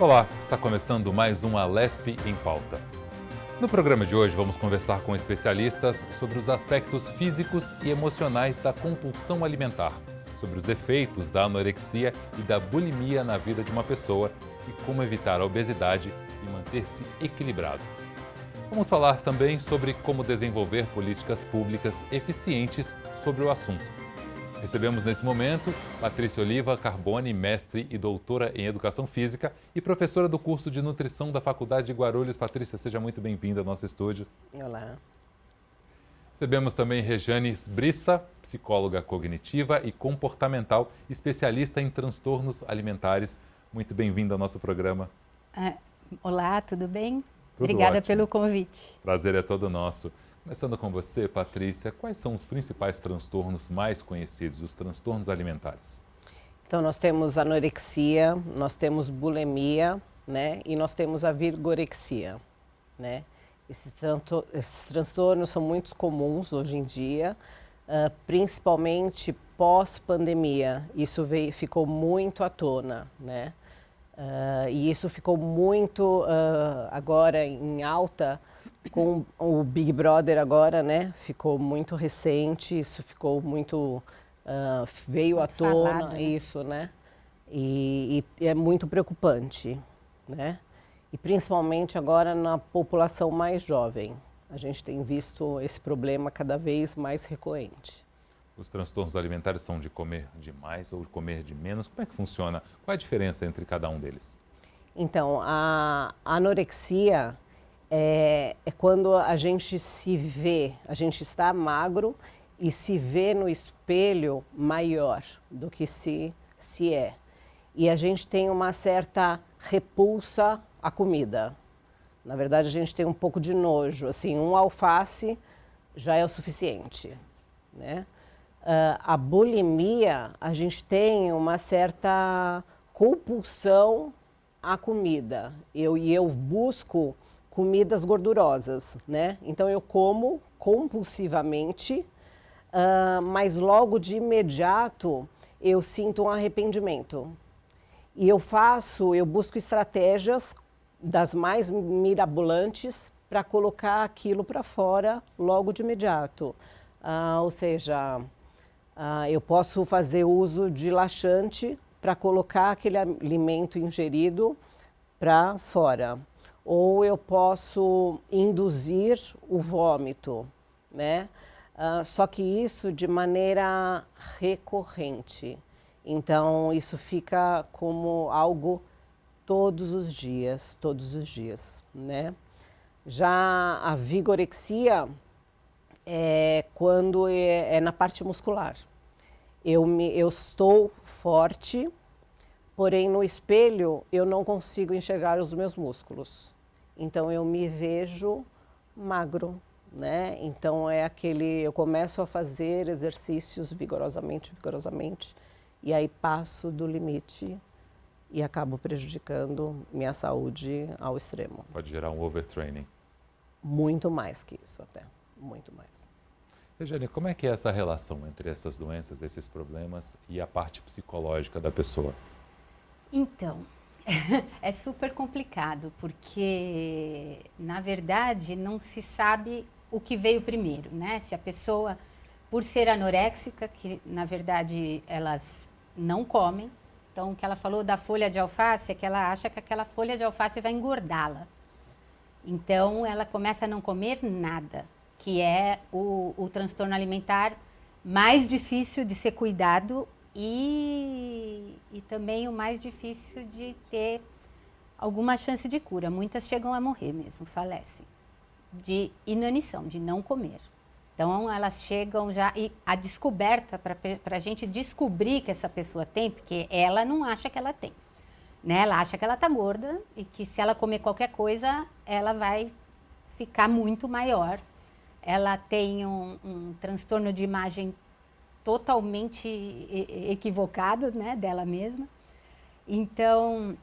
Olá, está começando mais um Alesp em Pauta. No programa de hoje vamos conversar com especialistas sobre os aspectos físicos e emocionais da compulsão alimentar, sobre os efeitos da anorexia e da bulimia na vida de uma pessoa e como evitar a obesidade e manter-se equilibrado. Vamos falar também sobre como desenvolver políticas públicas eficientes sobre o assunto. Recebemos nesse momento Patrícia Oliva Carbone, mestre e doutora em Educação Física e professora do curso de Nutrição da Faculdade de Guarulhos. Patrícia, seja muito bem-vinda ao nosso estúdio. Olá. Recebemos também Rejane Brissa, psicóloga cognitiva e comportamental, especialista em transtornos alimentares. Muito bem-vinda ao nosso programa. Olá, tudo bem? Tudo Obrigada ótimo. pelo convite. Prazer é todo nosso. Começando com você, Patrícia, quais são os principais transtornos mais conhecidos, os transtornos alimentares? Então, nós temos anorexia, nós temos bulimia, né? E nós temos a vigorexia, né? Esses transtornos são muito comuns hoje em dia, principalmente pós-pandemia. Isso ficou muito à tona, né? E isso ficou muito agora em alta com o Big Brother agora, né? Ficou muito recente, isso ficou muito, veio à tona, falado, né? isso, né? E é muito preocupante, né? E principalmente agora na população mais jovem. A gente tem visto esse problema cada vez mais recorrente. Os transtornos alimentares são de comer demais ou de comer de menos? Como é que funciona? Qual é a diferença entre cada um deles? Então, a anorexia é quando a gente se vê, a gente está magro e se vê no espelho maior do que se é. E a gente tem uma certa repulsa à comida. Na verdade, a gente tem um pouco de nojo. Assim, um alface já é o suficiente, né? A bulimia, a gente tem uma certa compulsão à comida. Eu busco comidas gordurosas, né? Então eu como compulsivamente, mas logo de imediato eu sinto um arrependimento. E eu busco estratégias das mais mirabolantes para colocar aquilo para fora logo de imediato. Ou seja, eu posso fazer uso de laxante para colocar aquele alimento ingerido para fora. Ou eu posso induzir o vômito, né? Só que isso de maneira recorrente. Então, isso fica como algo todos os dias, né? Já a vigorexia é quando é na parte muscular. Eu estou forte, porém no espelho eu não consigo enxergar os meus músculos. Então eu me vejo magro, né? Então eu começo a fazer exercícios vigorosamente, e aí passo do limite e acabo prejudicando minha saúde ao extremo. Pode gerar um overtraining. Muito mais que isso até, muito mais. Rejane, como é que é essa relação entre essas doenças, esses problemas e a parte psicológica da pessoa? Então, é super complicado, porque, na verdade, não se sabe o que veio primeiro, né? Se a pessoa, por ser anoréxica, que, na verdade, elas não comem. Então, o que ela falou da folha de alface é que ela acha que aquela folha de alface vai engordá-la. Então, ela começa a não comer nada, que é o transtorno alimentar mais difícil de ser cuidado e também o mais difícil de ter alguma chance de cura. Muitas chegam a morrer mesmo, falecem, de inanição, de não comer. Então, elas chegam já, e a descoberta, para a gente descobrir que essa pessoa tem, porque ela não acha que ela tem, né? Ela acha que ela está gorda e que se ela comer qualquer coisa, ela vai ficar muito maior. Ela tem um transtorno de imagem totalmente equivocado, né, dela mesma. Então,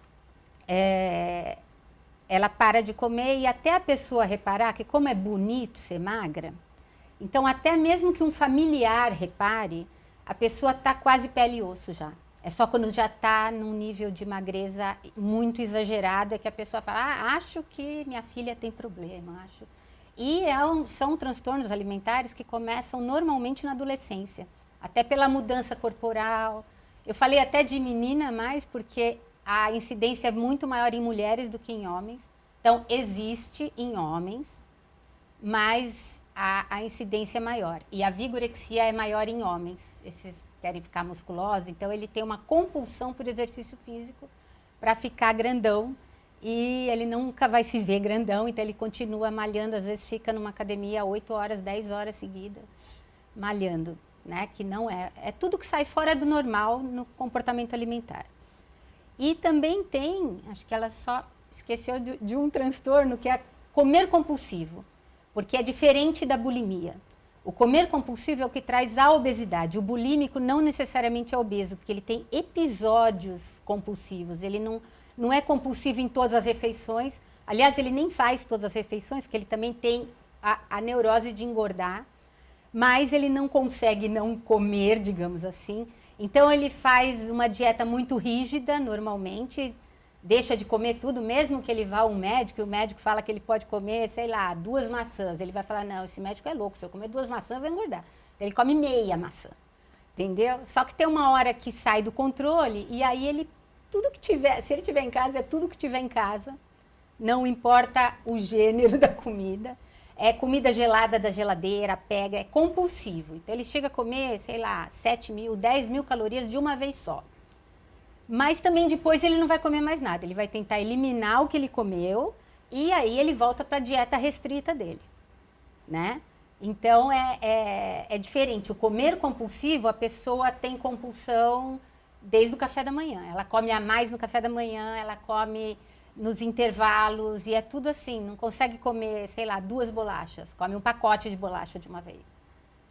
ela para de comer e até a pessoa reparar que como é bonito ser magra, então até mesmo que um familiar repare, a pessoa está quase pele e osso já. É só quando já está num nível de magreza muito exagerado é que a pessoa fala, acho que minha filha tem problema, acho. E são transtornos alimentares que começam normalmente na adolescência, até pela mudança corporal. Eu falei até de menina mais porque a incidência é muito maior em mulheres do que em homens. Então, existe em homens, mas a incidência é maior. E a vigorexia é maior em homens. Esses querem ficar musculosos, então ele tem uma compulsão por exercício físico para ficar grandão. E ele nunca vai se ver grandão, então ele continua malhando, às vezes fica numa academia 8 horas, 10 horas seguidas, malhando, né? Que não é tudo que sai fora do normal no comportamento alimentar. E também tem, acho que ela só esqueceu de um transtorno, que é comer compulsivo, porque é diferente da bulimia. O comer compulsivo é o que traz a obesidade. O bulímico não necessariamente é obeso, porque ele tem episódios compulsivos, ele não é compulsivo em todas as refeições. Aliás, ele nem faz todas as refeições, porque ele também tem a neurose de engordar, mas ele não consegue não comer, digamos assim. Então, ele faz uma dieta muito rígida, normalmente, deixa de comer tudo, mesmo que ele vá ao médico, e o médico fala que ele pode comer, sei lá, 2 maçãs. Ele vai falar, não, esse médico é louco, se eu comer 2 maçãs, eu vou engordar. Então, ele come meia maçã, entendeu? Só que tem uma hora que sai do controle, e aí ele tudo que tiver, se ele tiver em casa, é tudo que tiver em casa, não importa o gênero da comida, é comida gelada da geladeira, pega, é compulsivo. Então ele chega a comer, sei lá, 7.000, 10.000 calorias de uma vez só. Mas também depois ele não vai comer mais nada, ele vai tentar eliminar o que ele comeu e aí ele volta para a dieta restrita dele, né? Então é diferente. O comer compulsivo, a pessoa tem compulsão desde o café da manhã. Ela come a mais no café da manhã, ela come nos intervalos e é tudo assim. Não consegue comer, sei lá, 2 bolachas. Come um pacote de bolacha de uma vez,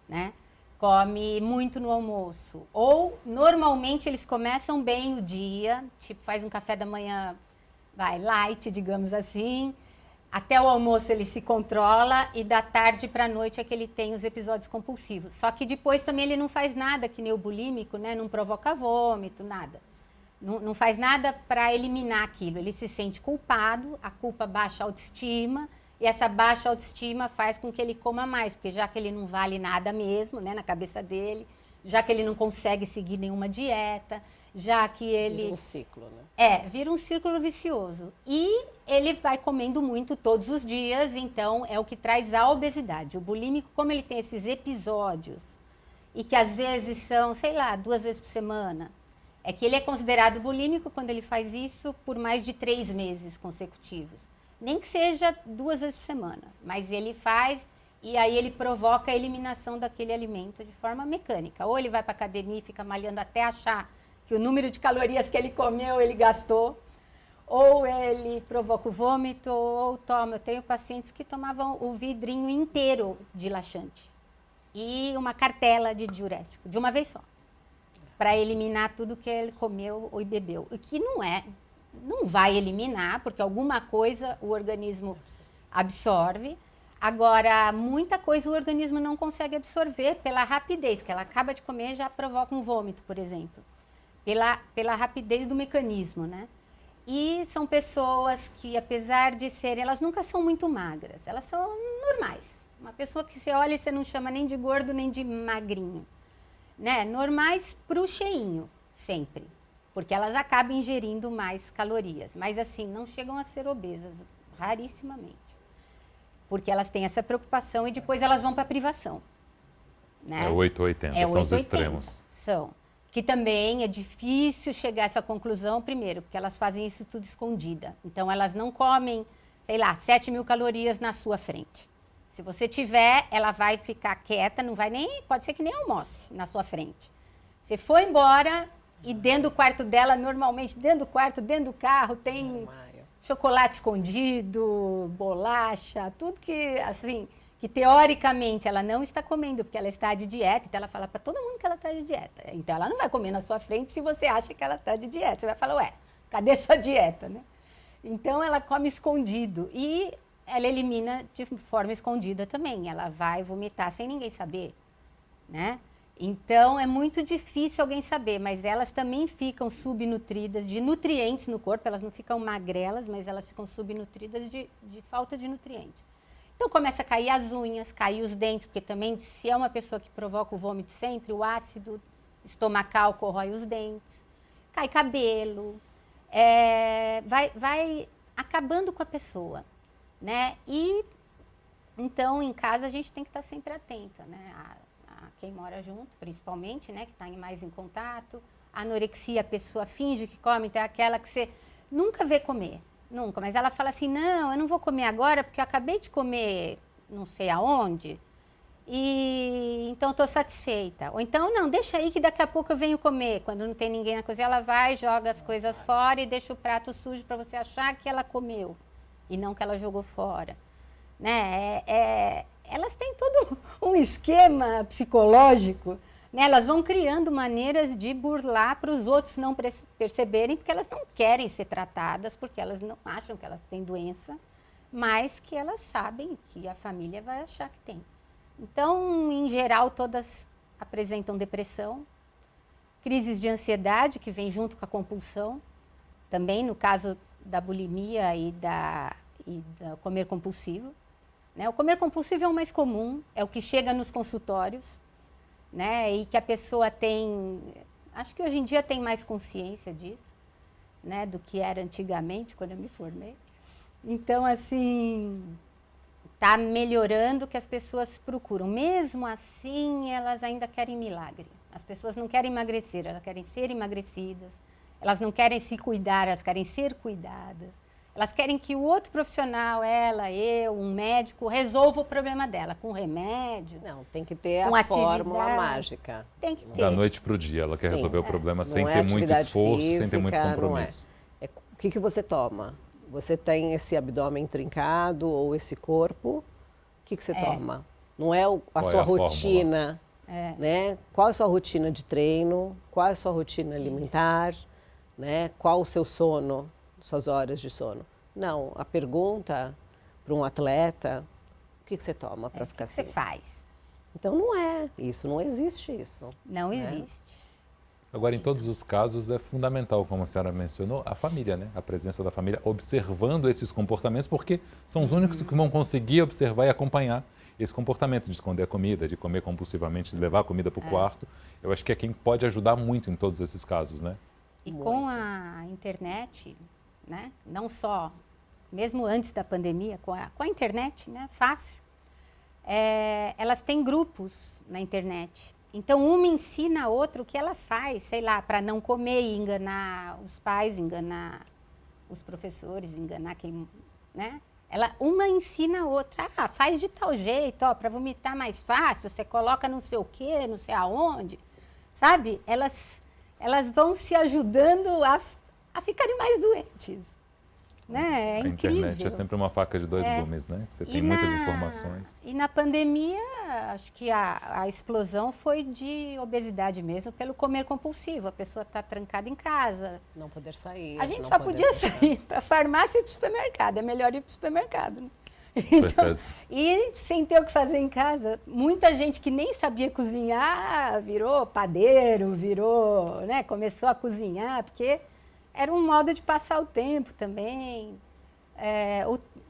né? Come muito no almoço. Ou, normalmente, eles começam bem o dia, tipo, faz um café da manhã, light, digamos assim. Até o almoço ele se controla e da tarde para a noite é que ele tem os episódios compulsivos. Só que depois também ele não faz nada, que nem o bulímico, né? Não provoca vômito, nada. Não faz nada para eliminar aquilo. Ele se sente culpado, a culpa baixa a autoestima e essa baixa autoestima faz com que ele coma mais, porque já que ele não vale nada mesmo, né, na cabeça dele, já que ele não consegue seguir nenhuma dieta, já que ele... Vira um ciclo, né? Vira um círculo vicioso. E ele vai comendo muito todos os dias, então é o que traz a obesidade. O bulímico, como ele tem esses episódios, e que às vezes são, sei lá, 2 vezes por semana, é que ele é considerado bulímico quando ele faz isso por mais de 3 meses consecutivos. Nem que seja 2 vezes por semana, mas ele faz e aí ele provoca a eliminação daquele alimento de forma mecânica. Ou ele vai para a academia e fica malhando até achar que o número de calorias que ele comeu, ele gastou, ou ele provoca o vômito, ou toma. Eu tenho pacientes que tomavam o vidrinho inteiro de laxante e uma cartela de diurético, de uma vez só, para eliminar tudo que ele comeu ou bebeu. O que não vai eliminar, porque alguma coisa o organismo absorve. Agora, muita coisa o organismo não consegue absorver pela rapidez, que ela acaba de comer e já provoca um vômito, por exemplo. Pela rapidez do mecanismo, né? E são pessoas que, apesar de serem, elas nunca são muito magras, elas são normais. Uma pessoa que você olha e você não chama nem de gordo nem de magrinho, né? Normais pro cheinho, sempre, porque elas acabam ingerindo mais calorias, mas assim, não chegam a ser obesas, rarissimamente, porque elas têm essa preocupação e depois elas vão para a privação, né? É 880, são os extremos. São. Que também é difícil chegar a essa conclusão, primeiro, porque elas fazem isso tudo escondida. Então, elas não comem, sei lá, 7.000 calorias na sua frente. Se você tiver, ela vai ficar quieta, não vai nem, pode ser que nem almoce na sua frente. Você foi embora e dentro do quarto dela, normalmente, dentro do quarto, dentro do carro, tem chocolate escondido, bolacha, tudo que, assim... que teoricamente ela não está comendo, porque ela está de dieta, então ela fala para todo mundo que ela está de dieta. Então ela não vai comer na sua frente se você acha que ela está de dieta. Você vai falar, ué, cadê sua dieta, né? Então ela come escondido e ela elimina de forma escondida também. Ela vai vomitar sem ninguém saber, né? Então, é muito difícil alguém saber, mas elas também ficam subnutridas de nutrientes no corpo, elas não ficam magrelas, mas elas ficam subnutridas de falta de nutrientes. Então, começa a cair as unhas, cair os dentes, porque também, se é uma pessoa que provoca o vômito sempre, o ácido estomacal corrói os dentes, cai cabelo, vai acabando com a pessoa, né? E, então, em casa, a gente tem que estar sempre atenta, né? A quem mora junto, principalmente, né, que está mais em contato. A anorexia, a pessoa finge que come, então é aquela que você nunca vê comer, nunca. Mas ela fala assim, não, eu não vou comer agora porque eu acabei de comer não sei aonde e então estou satisfeita. Ou então, não, deixa aí que daqui a pouco eu venho comer. Quando não tem ninguém na cozinha, ela vai, joga as coisas fora e deixa o prato sujo para você achar que ela comeu e não que ela jogou fora. Né? Elas têm todo um esquema psicológico, né? Elas vão criando maneiras de burlar para os outros não perceberem, porque elas não querem ser tratadas, porque elas não acham que elas têm doença, mas que elas sabem que a família vai achar que tem. Então, em geral, todas apresentam depressão, crises de ansiedade, que vem junto com a compulsão, também no caso da bulimia e do comer compulsivo. Né? O comer compulsivo é o mais comum, é o que chega nos consultórios, né? E que a pessoa tem, acho que hoje em dia tem mais consciência disso, né? Do que era antigamente, quando eu me formei. Então, assim, está melhorando o que as pessoas procuram. Mesmo assim, elas ainda querem milagre. As pessoas não querem emagrecer, elas querem ser emagrecidas, elas não querem se cuidar, elas querem ser cuidadas. Elas querem que o outro profissional, ela, eu, um médico, resolva o problema dela com remédio. Não, tem que ter a fórmula mágica. Tem que ter. Da noite para o dia, ela quer resolver o problema sem não ter muito esforço, física, sem ter muito compromisso. O que você toma? Você tem esse abdômen trincado ou esse corpo? O que você toma? Não é a sua rotina, né? Qual é a sua rotina de treino? Qual é a sua rotina alimentar? Né? Qual o seu sono? Suas horas de sono. Não, a pergunta para um atleta, o que você toma para ficar assim? O que você faz? Então não é isso, não existe isso. Não existe. Agora, em todos os casos, é fundamental, como a senhora mencionou, a família, né? A presença da família observando esses comportamentos, porque são os únicos que vão conseguir observar e acompanhar esse comportamento de esconder a comida, de comer compulsivamente, de levar a comida para o quarto. Eu acho que é quem pode ajudar muito em todos esses casos, né? E com a internet, né? Não só, mesmo antes da pandemia, com a internet, né? Fácil. Elas têm grupos na internet. Então, uma ensina a outra o que ela faz, sei lá, para não comer e enganar os pais, enganar os professores, enganar quem, né? Uma ensina a outra. Ah, faz de tal jeito, ó, para vomitar mais fácil, você coloca não sei o quê, não sei aonde, sabe? Elas vão se ajudando a ficarem mais doentes. Né? É incrível. A internet é sempre uma faca de dois gumes, né? Você tem muitas informações. E na pandemia, acho que a explosão foi de obesidade mesmo, pelo comer compulsivo. A pessoa está trancada em casa. Não poder sair. A gente só podia sair para a farmácia e para o supermercado. É melhor ir para o supermercado. Né? Então, e sem ter o que fazer em casa, muita gente que nem sabia cozinhar virou padeiro, né? Começou a cozinhar, porque era um modo de passar o tempo também.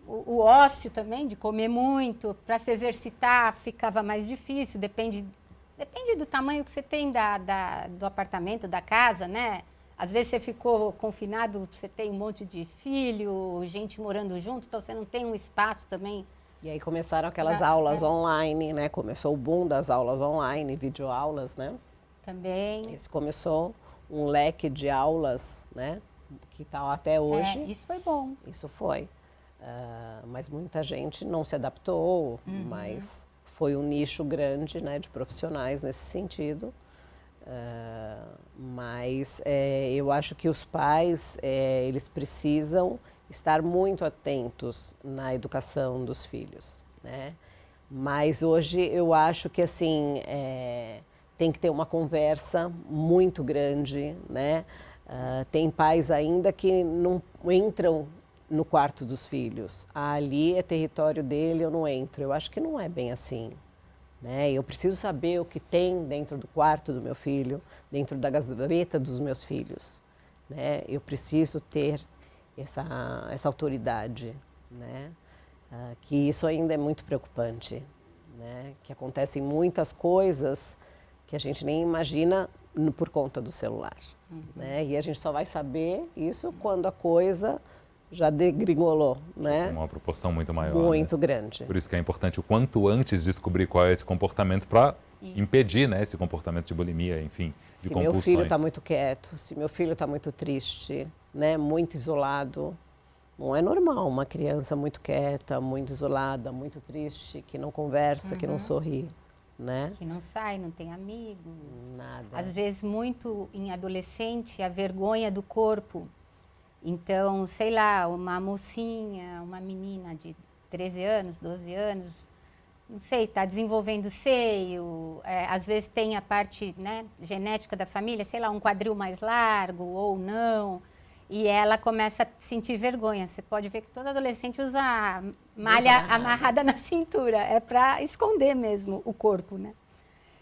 O ócio também, de comer muito, para se exercitar ficava mais difícil, depende do tamanho que você tem do apartamento, da casa, né? Às vezes você ficou confinado, você tem um monte de filho, gente morando junto, então você não tem um espaço também. E aí começaram aquelas aulas online, né? Começou o boom das aulas online, videoaulas, né? Também. Isso começou um leque de aulas, né? Que está até hoje. Isso foi bom. Isso foi. Mas muita gente não se adaptou, mas foi um nicho grande, né, de profissionais nesse sentido. Mas eu acho que os pais, eles precisam estar muito atentos na educação dos filhos, né? Mas hoje eu acho que, assim, tem que ter uma conversa muito grande, né? Tem pais ainda que não entram no quarto dos filhos. Ali é território dele, eu não entro. Eu acho que não é bem assim, né? Eu preciso saber o que tem dentro do quarto do meu filho, dentro da gaveta dos meus filhos, né? Eu preciso ter essa autoridade, né? Que isso ainda é muito preocupante, né? Que acontecem muitas coisas que a gente nem imagina por conta do celular, né? E a gente só vai saber isso quando a coisa já degringolou, né? Uma proporção muito maior. Muito né? grande. Por isso que é importante o quanto antes descobrir qual é esse comportamento para impedir, né, esse comportamento de bulimia, enfim, de compulsões. Se meu filho está muito quieto, se meu filho está muito triste, né, muito isolado, não é normal uma criança muito quieta, muito isolada, muito triste, que não conversa, que não sorri, né? Que não sai, não tem amigos. Nada. Às vezes, muito em adolescente, a vergonha do corpo. Então, sei lá, uma mocinha, uma menina de 13 anos, 12 anos, não sei, está desenvolvendo seio, às vezes tem a parte, né, genética da família, sei lá, um quadril mais largo ou não, e ela começa a sentir vergonha. Você pode ver que todo adolescente usa malha amarrada na cintura, é para esconder mesmo o corpo, né?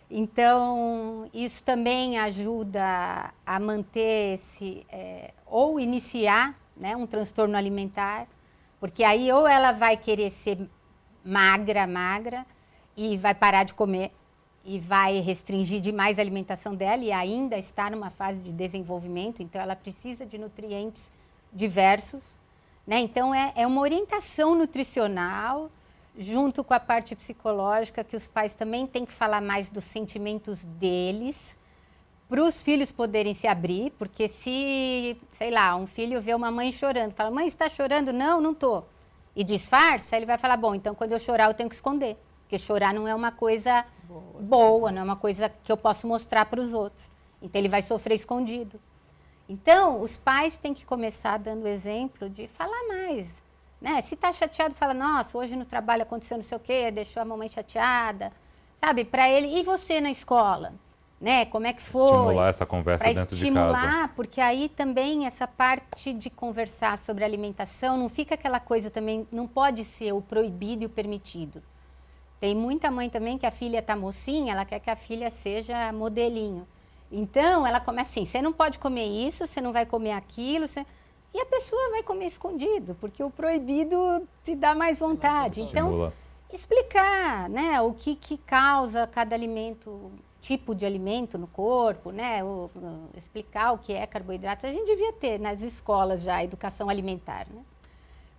Então, isso também ajuda a manter ou iniciar, né, um transtorno alimentar, porque aí ou ela vai querer ser magra, e vai parar de comer, e vai restringir demais a alimentação dela, e ainda está numa fase de desenvolvimento, então ela precisa de nutrientes diversos, né? Então, é uma orientação nutricional, junto com a parte psicológica, que os pais também têm que falar mais dos sentimentos deles, para os filhos poderem se abrir, porque se, sei lá, um filho vê uma mãe chorando, fala, mãe, você está chorando? Não, não estou. E disfarça, ele vai falar, bom, então quando eu chorar eu tenho que esconder, porque chorar não é uma coisa boa, não é uma coisa que eu posso mostrar para os outros. Então ele vai sofrer escondido. Então, os pais têm que começar dando exemplo de falar mais, né? Se está chateado, fala, nossa, hoje no trabalho aconteceu não sei o quê, deixou a mamãe chateada, sabe? Para ele, e você na escola? Né? Como é que foi? Estimular essa conversa dentro de casa. Estimular, porque aí também essa parte de conversar sobre alimentação, não fica aquela coisa também, não pode ser o proibido e o permitido. Tem muita mãe também que a filha está mocinha, ela quer que a filha seja modelinho. Então, ela começa assim, você não pode comer isso, você não vai comer aquilo, e a pessoa vai comer escondido, porque o proibido te dá mais vontade. Então, explicar, né, o que causa cada alimento, tipo de alimento no corpo, né, explicar o que é carboidrato. A gente devia ter nas escolas já educação alimentar, né?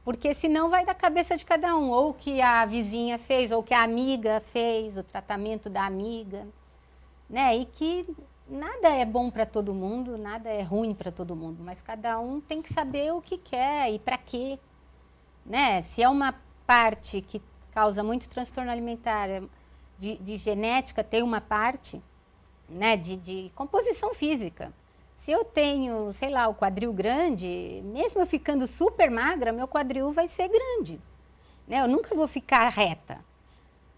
Porque senão vai da cabeça de cada um, ou o que a vizinha fez, ou o que a amiga fez, o tratamento da amiga, né? E que nada é bom para todo mundo, nada é ruim para todo mundo, mas cada um tem que saber o que quer e para quê, né? Se é uma parte que causa muito transtorno alimentar, de genética, tem uma parte, né, de composição física. Se eu tenho, sei lá, o quadril grande, mesmo eu ficando super magra, meu quadril vai ser grande, né? Eu nunca vou ficar reta,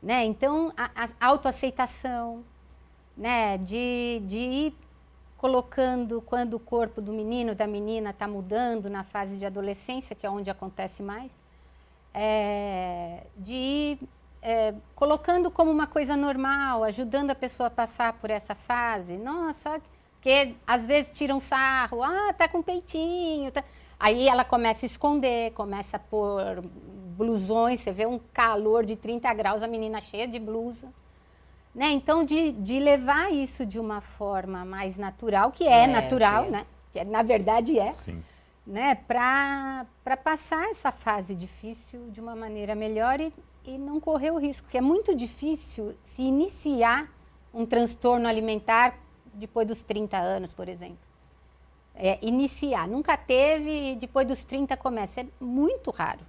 né? Então, a autoaceitação, né, de ir colocando quando o corpo do menino, da menina está mudando na fase de adolescência, que é onde acontece mais, de ir colocando como uma coisa normal, ajudando a pessoa a passar por essa fase. Nossa, porque às vezes tiram sarro, tá com peitinho. Tá. Aí ela começa a esconder, começa a pôr blusões, você vê um calor de 30 graus, a menina cheia de blusa. Né? Então, de levar isso de uma forma mais natural, que é natural, né? Que na verdade é. Sim. Né? Para passar essa fase difícil de uma maneira melhor e não correr o risco, que é muito difícil se iniciar um transtorno alimentar depois dos 30 anos, por exemplo. Iniciar, nunca teve e depois dos 30 começa, é muito raro.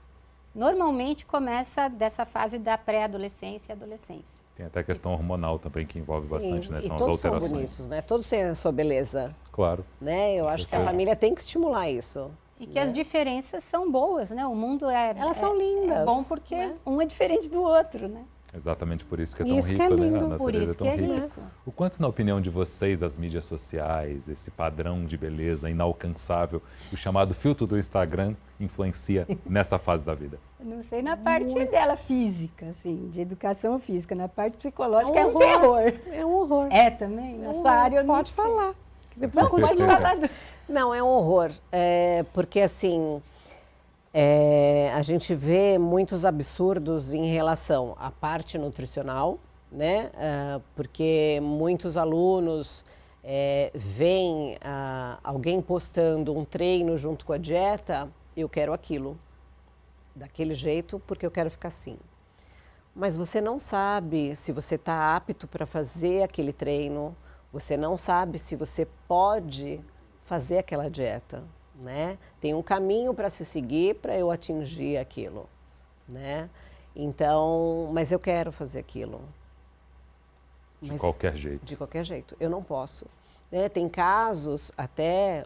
Normalmente começa dessa fase da pré-adolescência e adolescência. Tem até a questão hormonal também que envolve bastante, né? São as todos alterações. são bonitos, né? Todos têm a sua beleza. Claro. Né? Eu acho que a família tem que estimular isso. E que as diferenças são boas, né? O mundo Elas são lindas. É bom porque um é diferente do outro, né? Exatamente por isso que é tão Isso que rico, é né? lindo. A natureza Por isso é tão que é rica. rico. O quanto, na opinião de vocês, as mídias sociais, esse padrão de beleza inalcançável, o chamado filtro do Instagram, influencia nessa fase da vida? Eu não sei na parte dela física, assim, de educação física. Na parte psicológica É é um um terror. É um horror. É também? Na sua área eu não Pode sei. falar. Não, pode falar. Não, é um horror. Porque assim, a gente vê muitos absurdos em relação à parte nutricional, né? Porque muitos alunos veem alguém postando um treino junto com a dieta, eu quero aquilo, daquele jeito, porque eu quero ficar assim. Mas você não sabe se você está apto para fazer aquele treino, você não sabe se você pode fazer aquela dieta, né? Tem um caminho para se seguir para eu atingir aquilo, né? Então, mas eu quero fazer aquilo. De qualquer jeito. De qualquer jeito, eu não posso. Né? Tem casos até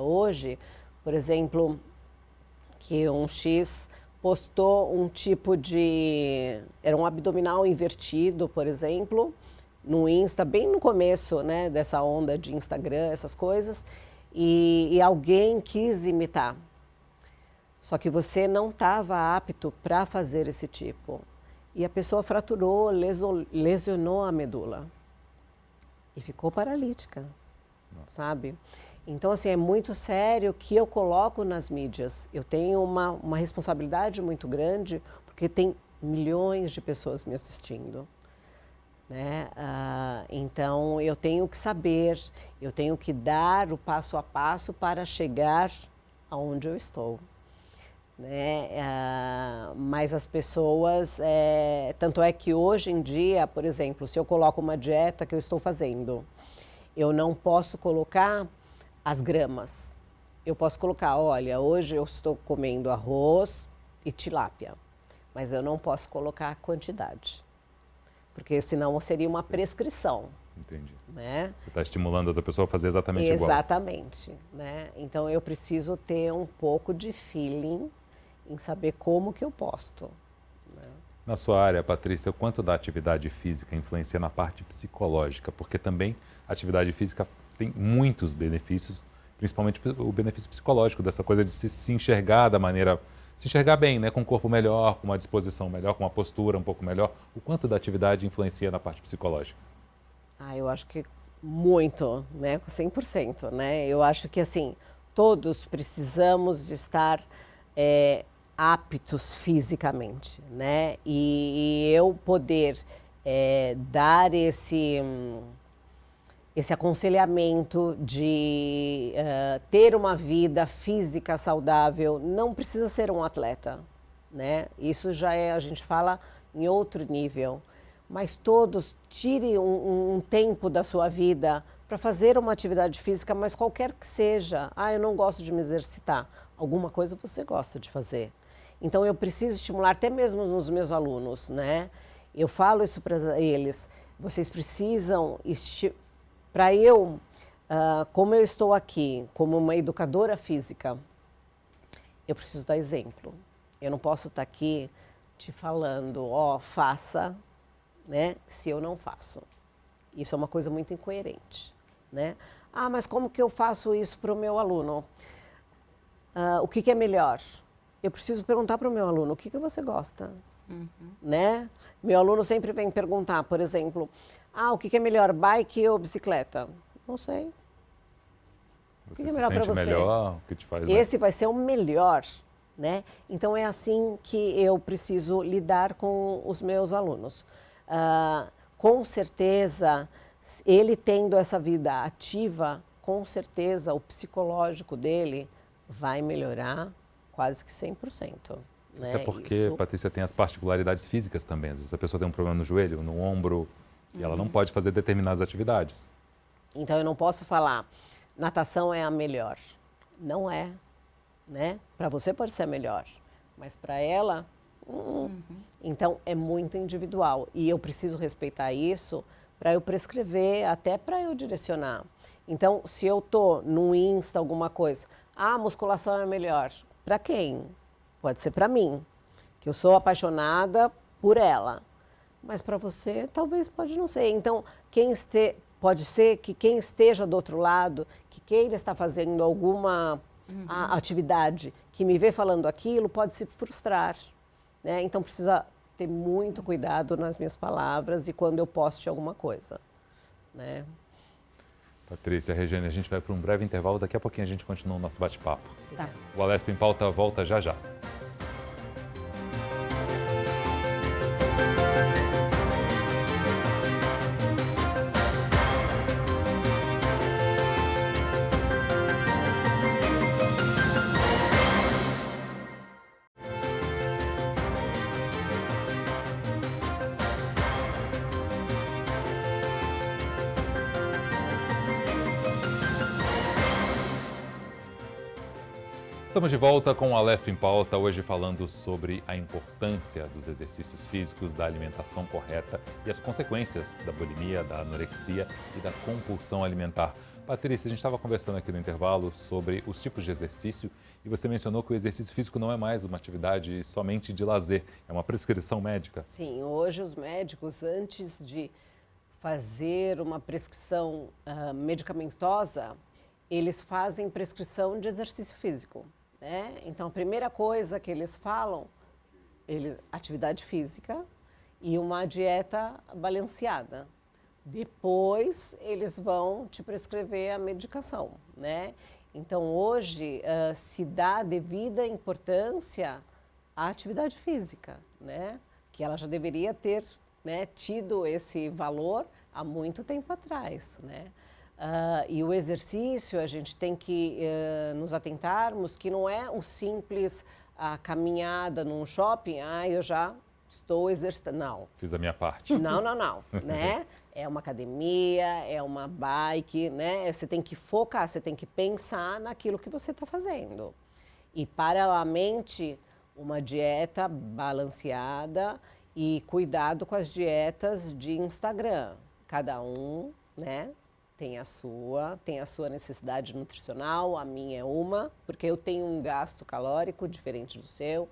hoje, por exemplo, que um X postou um tipo de... Era um abdominal invertido, por exemplo, no Insta, bem no começo, né, dessa onda de Instagram, essas coisas, e alguém quis imitar. Só que você não estava apto para fazer esse tipo. E a pessoa fraturou, lesionou a medula. E ficou paralítica, sabe? Então, assim, é muito sério que eu coloco nas mídias. Eu tenho uma responsabilidade muito grande, porque tem milhões de pessoas me assistindo. Né? Então, eu tenho que saber, eu tenho que dar o passo a passo para chegar aonde eu estou. Né? Mas as pessoas, tanto é que hoje em dia, por exemplo, se eu coloco uma dieta que eu estou fazendo, eu não posso colocar as gramas. Eu posso colocar, olha, hoje eu estou comendo arroz e tilápia, mas eu não posso colocar a quantidade, porque senão seria uma prescrição. Entendi. Né? Você está estimulando a outra pessoa a fazer exatamente igual. Exatamente. Né? Então eu preciso ter um pouco de feeling em saber como que eu posto. Né? Na sua área, Patrícia, o quanto da atividade física influencia na parte psicológica? Porque também a atividade física tem muitos benefícios, principalmente o benefício psicológico, dessa coisa de se enxergar da maneira... Se enxergar bem, né? Com um corpo melhor, com uma disposição melhor, com uma postura um pouco melhor. O quanto da atividade influencia na parte psicológica? Eu acho que muito, né? 100%, né? Eu acho que, assim, todos precisamos de estar aptos fisicamente, né? E eu poder dar esse aconselhamento de ter uma vida física saudável, não precisa ser um atleta, né? Isso já a gente fala em outro nível. Mas todos tirem um tempo da sua vida para fazer uma atividade física, mas qualquer que seja. Eu não gosto de me exercitar. Alguma coisa você gosta de fazer. Então eu preciso estimular, até mesmo nos meus alunos, né? Eu falo isso para eles. Vocês precisam, para eu, como eu estou aqui, como uma educadora física, eu preciso dar exemplo. Eu não posso estar aqui te falando, faça, né, se eu não faço. Isso é uma coisa muito incoerente, né? Mas como que eu faço isso para o meu aluno? O que é melhor? Eu preciso perguntar para o meu aluno, o que você gosta? Né? Meu aluno sempre vem perguntar, por exemplo, o que é melhor, bike ou bicicleta? Não sei. Você O que é se melhor para sente você? melhor, o que te faz Esse vai ser o melhor, né? Então é assim que eu preciso lidar com os meus alunos. Com certeza, ele tendo essa vida ativa, com certeza o psicológico dele vai melhorar quase que 100%. Né? Até porque, Patrícia, tem as particularidades físicas também. Às vezes a pessoa tem um problema no joelho, no ombro, e ela não pode fazer determinadas atividades. Então eu não posso falar, natação é a melhor. Não é, né? Para você pode ser a melhor, mas para ela... Então é muito individual e eu preciso respeitar isso para eu prescrever, até para eu direcionar. Então, se eu tô no Insta alguma coisa, a musculação é melhor. Para quem? Pode ser para mim, que eu sou apaixonada por ela. mas para você talvez pode não ser. Então, pode ser que quem esteja do outro lado, que queira estar fazendo alguma atividade, que me vê falando aquilo, pode se frustrar, né? Então, precisa ter muito cuidado nas minhas palavras e quando eu poste alguma coisa, né? Patrícia, Regiane, a gente vai para um breve intervalo, daqui a pouquinho a gente continua o nosso bate-papo. Tá. O Alesp em Pauta volta já já. Estamos de volta com o Alesp em Pauta, hoje falando sobre a importância dos exercícios físicos, da alimentação correta e as consequências da bulimia, da anorexia e da compulsão alimentar. Patrícia, a gente estava conversando aqui no intervalo sobre os tipos de exercício e você mencionou que o exercício físico não é mais uma atividade somente de lazer, é uma prescrição médica. Sim, hoje os médicos, antes de fazer uma prescrição medicamentosa, eles fazem prescrição de exercício físico, né? Então, a primeira coisa que eles falam, atividade física e uma dieta balanceada. Depois, eles vão te prescrever a medicação, né? Então, hoje, se dá devida importância à atividade física, né? Que ela já deveria ter, né, tido esse valor há muito tempo atrás, né? E o exercício, a gente tem que nos atentarmos que não é o simples caminhada num shopping, eu já estou exercitando. Não. Fiz a minha parte. Não, né? É uma academia, é uma bike, né? Você tem que focar, você tem que pensar naquilo que você está fazendo. E, paralelamente, uma dieta balanceada e cuidado com as dietas de Instagram. Cada um, né? Tem a sua necessidade nutricional, a minha é uma, porque eu tenho um gasto calórico diferente do seu,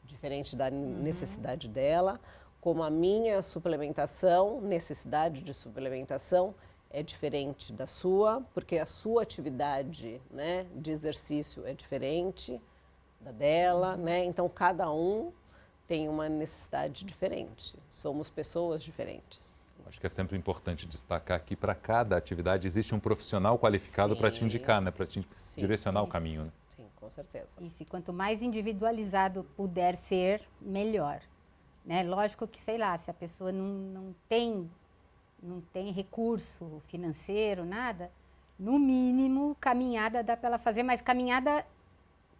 diferente da necessidade dela, como a minha suplementação, necessidade de suplementação é diferente da sua, porque a sua atividade, né, de exercício é diferente da dela, né? Então cada um tem uma necessidade diferente, somos pessoas diferentes. Acho que é sempre importante destacar que para cada atividade existe um profissional qualificado para te indicar, né? Para te direcionar o caminho. Né? Sim, com certeza. Isso, e quanto mais individualizado puder ser, melhor. Né? Lógico que, sei lá, se a pessoa não tem recurso financeiro, nada, no mínimo, caminhada dá para ela fazer, mas caminhada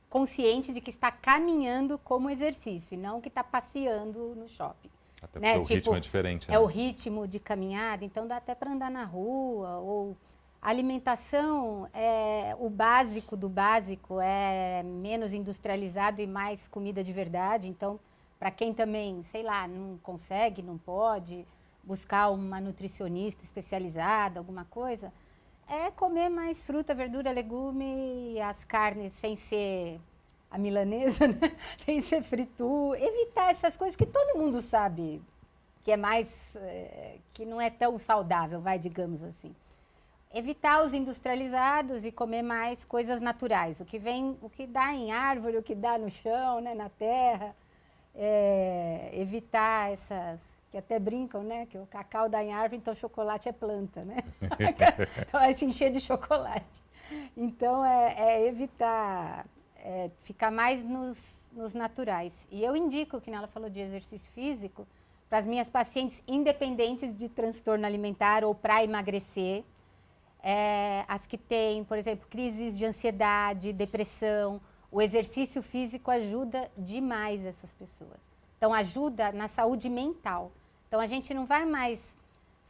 consciente de que está caminhando como exercício, e não que está passeando no shopping. Até porque né? o ritmo é diferente. É né? o ritmo de caminhada, então dá até para andar na rua. Ou a alimentação, o básico do básico, é menos industrializado e mais comida de verdade. Então, para quem também, sei lá, não consegue, não pode buscar uma nutricionista especializada, alguma coisa, é comer mais fruta, verdura, legume e as carnes sem ser a milanesa, né? Sem ser fritura, evitar essas coisas que todo mundo sabe que é mais, que não é tão saudável, digamos assim. Evitar os industrializados e comer mais coisas naturais, o que dá em árvore, o que dá no chão, né, na terra. Evitar essas, que até brincam, né, que o cacau dá em árvore, então chocolate é planta, né? Então vai se encher de chocolate. Então evitar... ficar mais nos naturais. E eu indico, que ela falou de exercício físico, para as minhas pacientes independentes de transtorno alimentar ou para emagrecer, as que têm, por exemplo, crises de ansiedade, depressão, o exercício físico ajuda demais essas pessoas. Então, ajuda na saúde mental. Então, a gente não vai mais,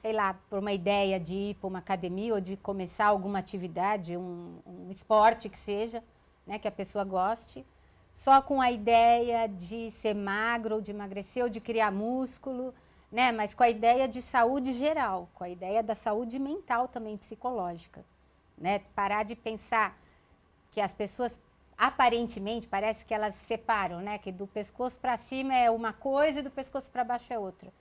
sei lá, por uma ideia de ir para uma academia ou de começar alguma atividade, um esporte que seja, né, que a pessoa goste, só com a ideia de ser magro, ou de emagrecer, ou de criar músculo, né, mas com a ideia de saúde geral, com a ideia da saúde mental também, psicológica. Né? Parar de pensar que as pessoas, aparentemente, parece que elas se separam, né, que do pescoço para cima é uma coisa e do pescoço para baixo é outra.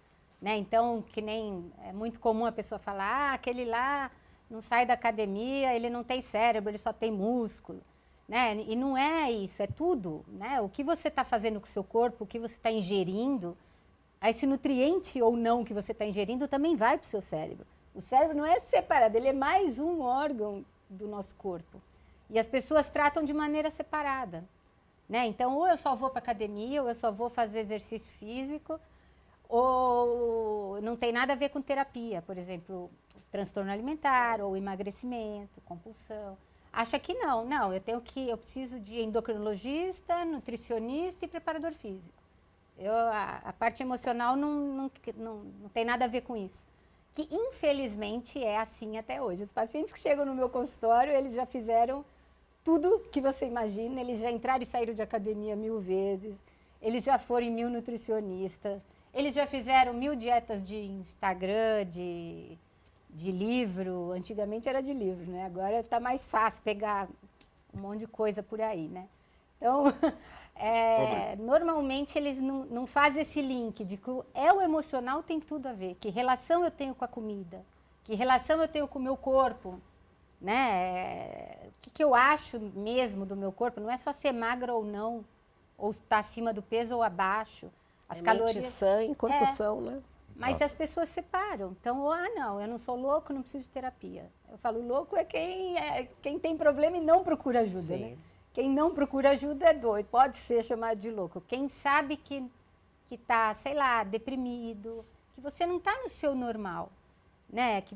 né? Então, que nem é muito comum a pessoa falar, aquele lá não sai da academia, ele não tem cérebro, ele só tem músculo, né? E não é isso, é tudo, né? O que você está fazendo com o seu corpo, o que você está ingerindo, esse nutriente ou não que você está ingerindo também vai para o seu cérebro. O cérebro não é separado, ele é mais um órgão do nosso corpo. E as pessoas tratam de maneira separada, né? Então, ou eu só vou para academia, ou eu só vou fazer exercício físico, ou não tem nada a ver com terapia, por exemplo, transtorno alimentar, ou emagrecimento, compulsão. Acha que não, eu preciso de endocrinologista, nutricionista e preparador físico. A parte emocional não tem nada a ver com isso. Que infelizmente é assim até hoje. Os pacientes que chegam no meu consultório, eles já fizeram tudo que você imagina, eles já entraram e saíram de academia 1000 vezes, eles já foram em 1000 nutricionistas, eles já fizeram 1000 dietas de Instagram, de livro. Antigamente era de livro, né? Agora está mais fácil pegar um monte de coisa por aí, né? Então, normalmente eles não fazem esse link de que o emocional tem tudo a ver. Que relação eu tenho com a comida? Que relação eu tenho com o meu corpo? Né? O que eu acho mesmo do meu corpo? Não é só ser magra ou não, ou estar acima do peso ou abaixo. As calorias... Mente sã e corpo são, né? Mas as pessoas separam. Então, não, eu não sou louco, não preciso de terapia. Eu falo, louco é quem tem problema e não procura ajuda, né? Quem não procura ajuda é doido, pode ser chamado de louco. Quem sabe que está, sei lá, deprimido, que você não está no seu normal, né? Que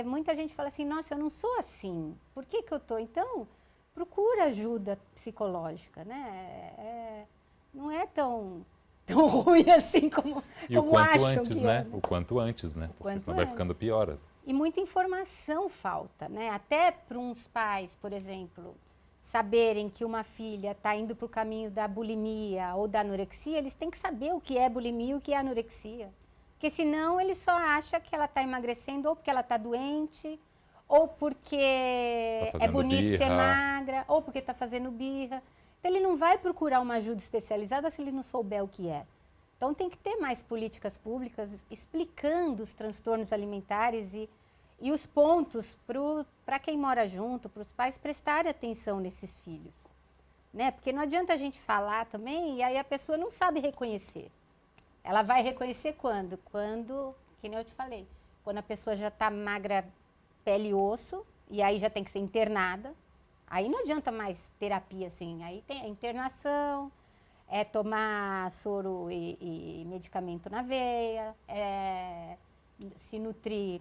muita gente fala assim, nossa, eu não sou assim, por que eu estou? Então, procura ajuda psicológica, né? Não é tão ruim assim como acham antes, que né? é. Né? O quanto antes, né? Porque senão vai ficando pior. E muita informação falta, né? Até para uns pais, por exemplo, saberem que uma filha está indo para o caminho da bulimia ou da anorexia, eles têm que saber o que é bulimia e o que é anorexia. Porque senão ele só acha que ela está emagrecendo ou porque ela está doente, ou porque é bonito ser magra, ou porque está fazendo birra. Então ele não vai procurar uma ajuda especializada se ele não souber o que é. Então tem que ter mais políticas públicas explicando os transtornos alimentares e os pontos para quem mora junto, para os pais prestarem atenção nesses filhos. Né? Porque não adianta a gente falar também e aí a pessoa não sabe reconhecer. Ela vai reconhecer quando? Quando, que nem eu te falei, quando a pessoa já está magra, pele e osso, e aí já tem que ser internada. Aí não adianta mais terapia assim, aí tem a internação, tomar soro e medicamento na veia, se nutrir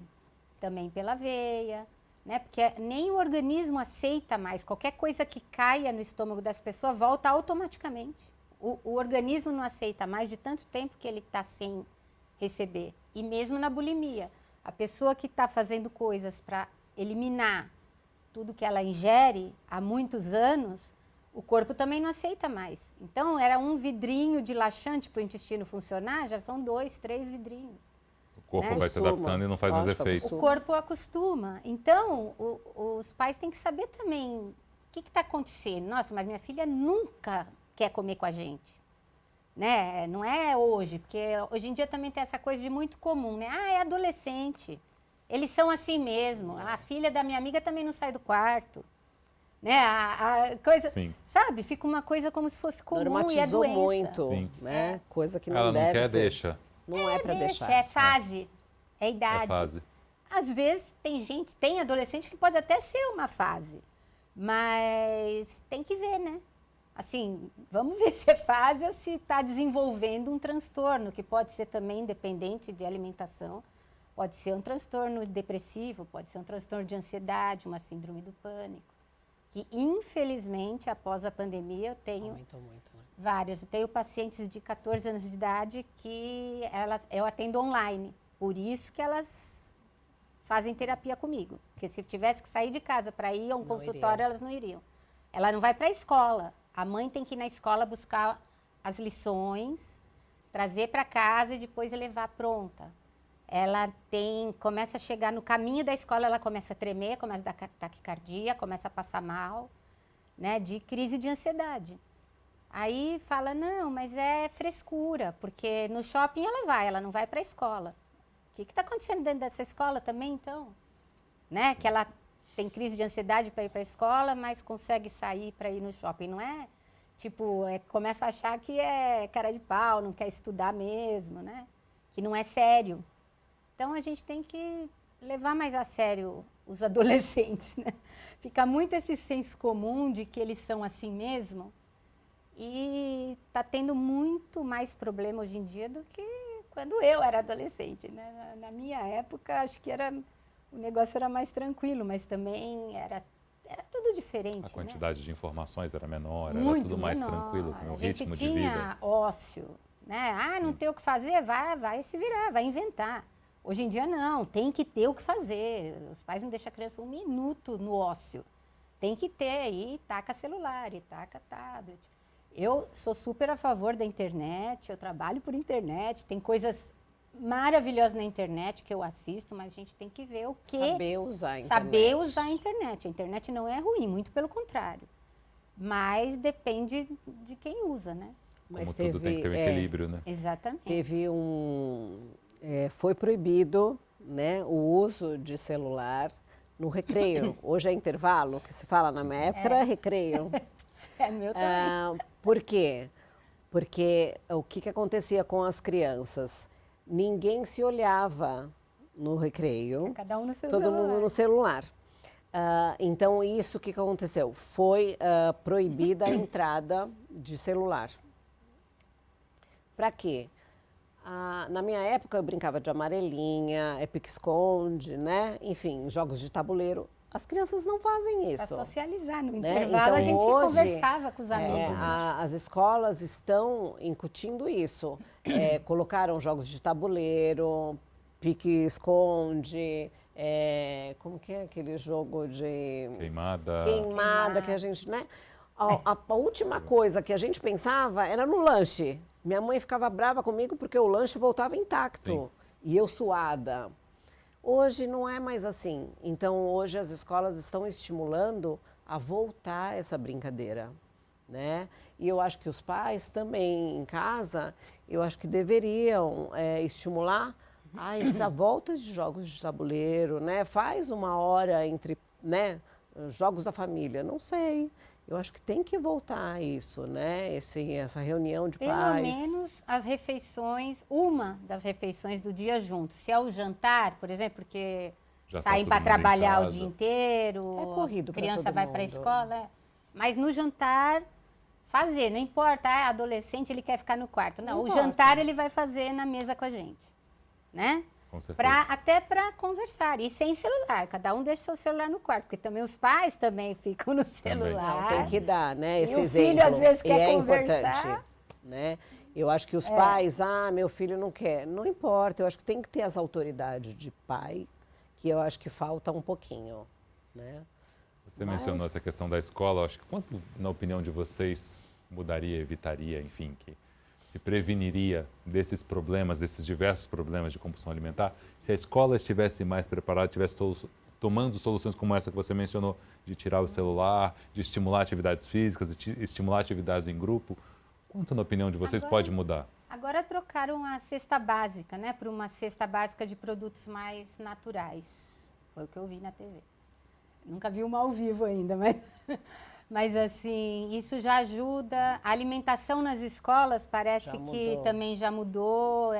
também pela veia, né? Porque nem o organismo aceita mais. Qualquer coisa que caia no estômago das pessoas volta automaticamente. O organismo não aceita mais de tanto tempo que ele está sem receber. E mesmo na bulimia, a pessoa que está fazendo coisas para eliminar tudo que ela ingere há muitos anos, o corpo também não aceita mais. Então, era um vidrinho de laxante para o intestino funcionar, já são 2, 3 vidrinhos. O corpo vai se adaptando e não faz mais efeito. O corpo acostuma. Então, os pais têm que saber também o que está acontecendo. Nossa, mas minha filha nunca quer comer com a gente. Né? Não é hoje, porque hoje em dia também tem essa coisa de muito comum, né? É adolescente. Eles são assim mesmo. A filha da minha amiga também não sai do quarto. Né? A coisa, Sim. sabe? Fica uma coisa como se fosse comum. Normatizou e é doença. muito, Sim. né? Coisa que não Ela deve não quer, ser. deixa. Não é para deixar. É fase, é idade. É fase. Às vezes tem adolescente que pode até ser uma fase, mas tem que ver, né? Assim, vamos ver se é fase ou se está desenvolvendo um transtorno, que pode ser também independente de alimentação, pode ser um transtorno depressivo, pode ser um transtorno de ansiedade, uma síndrome do pânico, que infelizmente após a pandemia eu tenho Aumentou muito, né? várias. Eu tenho pacientes de 14 anos de idade que eu atendo online, por isso que elas fazem terapia comigo, porque se tivesse que sair de casa para ir a um consultório, elas não iriam. Ela não vai para a escola. A mãe tem que ir na escola buscar as lições, trazer para casa e depois levar pronta. Ela começa a chegar no caminho da escola, ela começa a tremer, começa a dar taquicardia, começa a passar mal, né, de crise de ansiedade. Aí fala, não, mas é frescura, porque no shopping ela não vai para a escola. O que está acontecendo dentro dessa escola também, então? Né? Que ela tem crise de ansiedade para ir para a escola, mas consegue sair para ir no shopping. Não é, tipo, começa a achar que é cara de pau, não quer estudar mesmo, né? Que não é sério. Então, a gente tem que levar mais a sério os adolescentes, né? Fica muito esse senso comum de que eles são assim mesmo e está tendo muito mais problema hoje em dia do que quando eu era adolescente, né? Na minha época, acho que o negócio era mais tranquilo, mas também era tudo diferente. A quantidade de informações era menor, muito era tudo mais menor. tranquilo, com o ritmo de vida. A gente tinha ócio, né? Ah, não tem o que fazer? Vai se virar, vai inventar. Hoje em dia não, tem que ter o que fazer. Os pais não deixam a criança um minuto no ócio. Tem que ter, e taca celular, e taca tablet. Eu sou super a favor da internet, eu trabalho por internet, tem coisas maravilhosas na internet que eu assisto, mas a gente tem que ver o que... Saber usar a internet. Saber usar a internet. A internet não é ruim, muito pelo contrário. Mas depende de quem usa, né? Como tudo tem que ter um equilíbrio, né? Exatamente. Teve foi proibido, né, o uso de celular no recreio. Hoje é intervalo, que se fala na minha época era recreio. É meu também. Por quê? Porque o que acontecia com as crianças? Ninguém se olhava no recreio. Cada um no seu todo celular. mundo no celular. Então, isso, o que aconteceu? Foi proibida a entrada de celular. Para quê? Na minha época, eu brincava de amarelinha, pique-esconde, né? Enfim, jogos de tabuleiro. As crianças não fazem isso. Para socializar. No né? intervalo, Então, a gente hoje, conversava com os amigos. As escolas estão incutindo isso. Colocaram jogos de tabuleiro, pique-esconde, como que é aquele jogo de... Queimada, que a gente, né? A última coisa que a gente pensava era no lanche. Minha mãe ficava brava comigo porque o lanche voltava intacto. Sim. E eu suada. Hoje não é mais assim. Então, hoje as escolas estão estimulando a voltar essa brincadeira, né? E eu acho que os pais também, em casa, eu acho que deveriam estimular essa volta de jogos de tabuleiro, né? Faz uma hora entre, né, jogos da família, não sei. Eu acho que tem que voltar a isso, né? Essa reunião de pais. Pelo menos as refeições, uma das refeições do dia juntos. Se é o jantar, por exemplo, porque Já saem tá para todo mundo em trabalhar o casa. dia inteiro, É corrido pra criança todo vai para a mundo. escola. Mas no jantar, fazer, não importa, adolescente ele quer ficar no quarto. Não, Não o importa. jantar ele vai fazer na mesa com a gente, né? Com certeza. Até para conversar, e sem celular, cada um deixa seu celular no quarto, porque também os pais também ficam no celular. Não, tem que dar, né, esse E o exemplo. filho, às vezes, quer é conversar. importante, né? Eu acho que os pais, meu filho não quer. Não importa, eu acho que tem que ter as autoridades de pai, que eu acho que falta um pouquinho, né? Você mencionou essa questão da escola, acho que quanto, na opinião de vocês, mudaria, evitaria, enfim, que se preveniria desses problemas, desses diversos problemas de compulsão alimentar, se a escola estivesse mais preparada, estivesse tomando soluções como essa que você mencionou, de tirar o celular, de estimular atividades físicas, de estimular atividades em grupo, quanto, na opinião de vocês, pode mudar? Agora trocaram a cesta básica, né, para uma cesta básica de produtos mais naturais. Foi o que eu vi na TV. Nunca vi uma ao vivo ainda, mas assim, isso já ajuda. A alimentação nas escolas parece que também já mudou.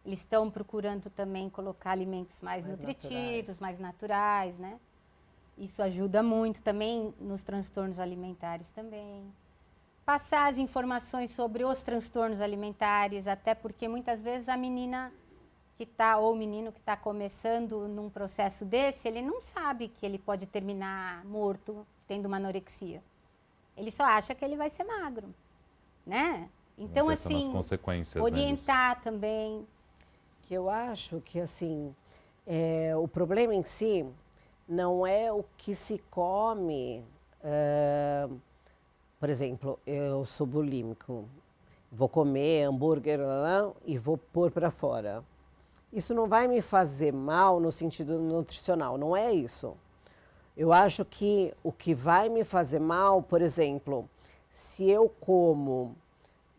Eles estão procurando também colocar alimentos mais nutritivos, mais naturais, né? Isso ajuda muito também nos transtornos alimentares também. Passar as informações sobre os transtornos alimentares, até porque muitas vezes a menina que está, ou o menino que está começando num processo desse, ele não sabe que ele pode terminar morto tendo uma anorexia. Ele só acha que ele vai ser magro, né? Então, assim, nas consequências, orientar também. Que eu acho que, assim, o problema em si não é o que se come. Por exemplo, eu sou bulímico, vou comer hambúrguer e vou pôr para fora. Isso não vai me fazer mal no sentido nutricional, não é isso. Eu acho que o que vai me fazer mal, por exemplo, se eu como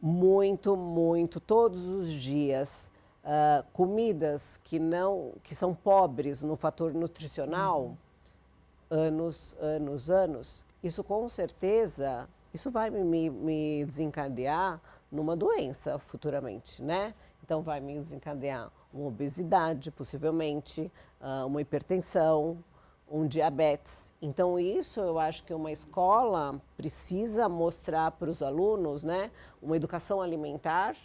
muito, todos os dias, comidas que são pobres no fator nutricional, anos, isso com certeza, isso vai me desencadear numa doença futuramente, né? Então vai me desencadear uma obesidade, possivelmente, uma hipertensão, um diabetes. Então isso eu acho que uma escola precisa mostrar para os alunos, né, uma educação alimentar.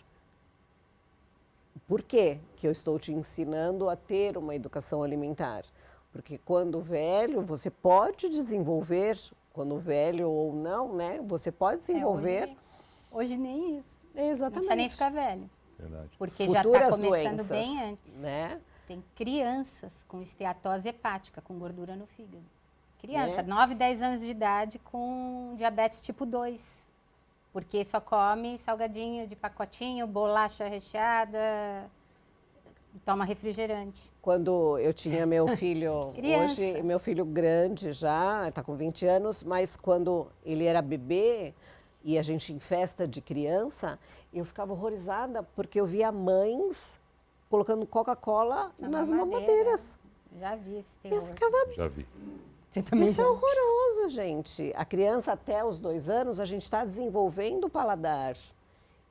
Por quê que eu estou te ensinando a ter uma educação alimentar? Porque quando velho, você pode desenvolver, quando velho ou não, né, você pode desenvolver. Hoje nem isso. Exatamente. Não precisa nem ficar velho. Verdade. Porque Futuras já está começando doenças, bem antes. né? Tem crianças com esteatose hepática, com gordura no fígado. Criança, Né? 9, 10 anos de idade com diabetes tipo 2. Porque só come salgadinho de pacotinho, bolacha recheada, toma refrigerante. Quando eu tinha meu filho, Criança. hoje meu filho grande já, está com 20 anos, mas quando ele era bebê e a gente em festa de criança, eu ficava horrorizada porque eu via mães colocando Coca-Cola nas mamadeiras. Já vi esse Eu terror. ficava, Já vi. Você também isso é já? horroroso, gente. A criança até os 2 anos, a gente está desenvolvendo o paladar.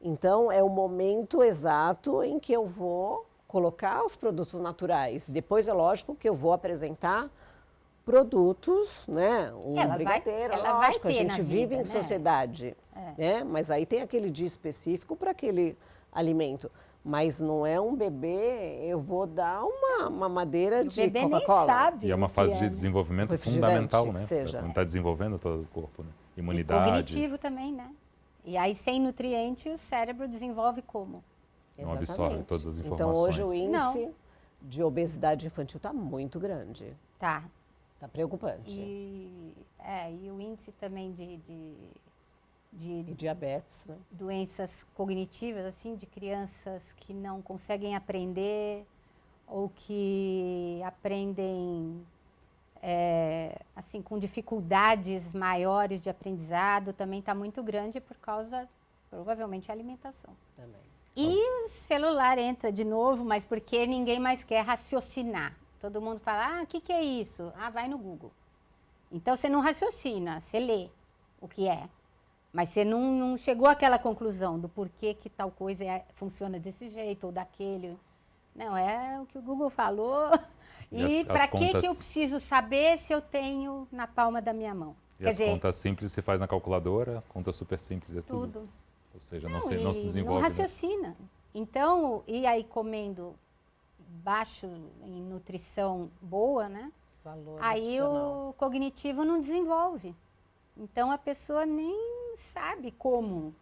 Então, é o momento exato em que eu vou colocar os produtos naturais. Depois, é lógico que eu vou apresentar produtos, né? Ela brigadeiro, vai- ela vai lógico, a ter na gente vive vida, em né? sociedade, né? Mas aí tem aquele dia específico para aquele alimento. Mas não é um bebê, eu vou dar uma mamadeira O de bebê nem Coca-Cola. sabe. E é uma o que fase é, de né? desenvolvimento Refrigerante, fundamental, que né? seja. Quando está desenvolvendo todo o corpo, né? E Imunidade. cognitivo também, né? E aí, sem nutriente, o cérebro desenvolve como? Não absorve Exatamente. todas as Então, informações. hoje o índice Não. de obesidade infantil está muito grande. Tá. Está preocupante. E o índice também de E diabetes, né? doenças cognitivas, assim, de crianças que não conseguem aprender ou que aprendem, assim, com dificuldades maiores de aprendizado, também está muito grande por causa, provavelmente, da alimentação. Também. E o celular entra de novo, mas porque ninguém mais quer raciocinar. Todo mundo fala, o que é isso? Vai no Google. Então, você não raciocina, você lê o que é. Mas você não chegou àquela conclusão do porquê que tal coisa funciona desse jeito ou daquele. Não, é o que o Google falou. E E para que contas- eu preciso saber se eu tenho na palma da minha mão? E Quer as dizer, contas simples se faz na calculadora, conta super simples é tudo. tudo. Ou seja, Não, não se e desenvolve. não né? raciocina. Então, e aí comendo baixo em nutrição boa, né? Valor Aí nutricional. o cognitivo não desenvolve. Então a pessoa nem sabe como.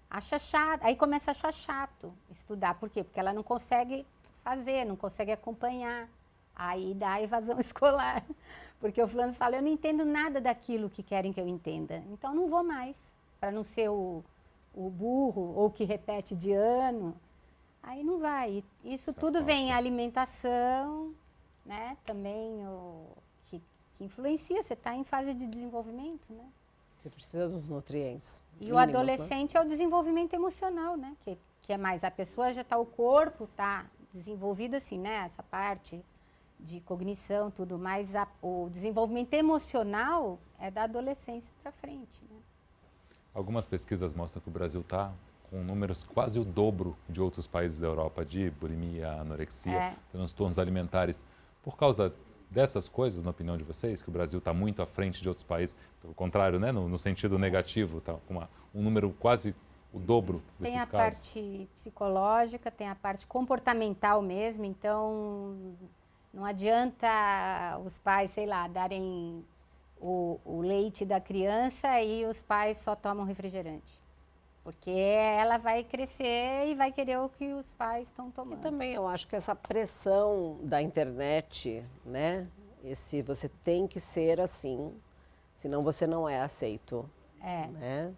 Acha chato. Aí começa a achar chato estudar. Por quê? Porque ela não consegue fazer, não consegue acompanhar. Aí dá a evasão escolar. Porque o fulano fala, eu não entendo nada daquilo que querem que eu entenda. Então não vou mais. Para não ser o burro ou que repete de ano. Aí não vai. E isso Se tudo vem afasta. a alimentação, né? Também que influencia. Você está em fase de desenvolvimento, né? Você precisa dos nutrientes. E mínimos, o adolescente é o desenvolvimento emocional, né? Que é mais, a pessoa já está, o corpo está desenvolvido assim, né? Essa parte de cognição, tudo mais. O desenvolvimento emocional é da adolescência para frente, né? Algumas pesquisas mostram que o Brasil está com números quase o dobro de outros países da Europa de bulimia, anorexia, transtornos alimentares. Por causa dessas coisas, na opinião de vocês, que o Brasil está muito à frente de outros países, pelo contrário, né, no sentido negativo, tá, com um número quase o dobro desses Tem a casos? parte psicológica, tem a parte comportamental mesmo, então não adianta os pais, sei lá, darem o leite da criança e os pais só tomam refrigerante. Porque ela vai crescer e vai querer o que os pais estão E tomando. também eu acho que essa pressão da internet, né? Você tem que ser assim, senão você não é aceito, né?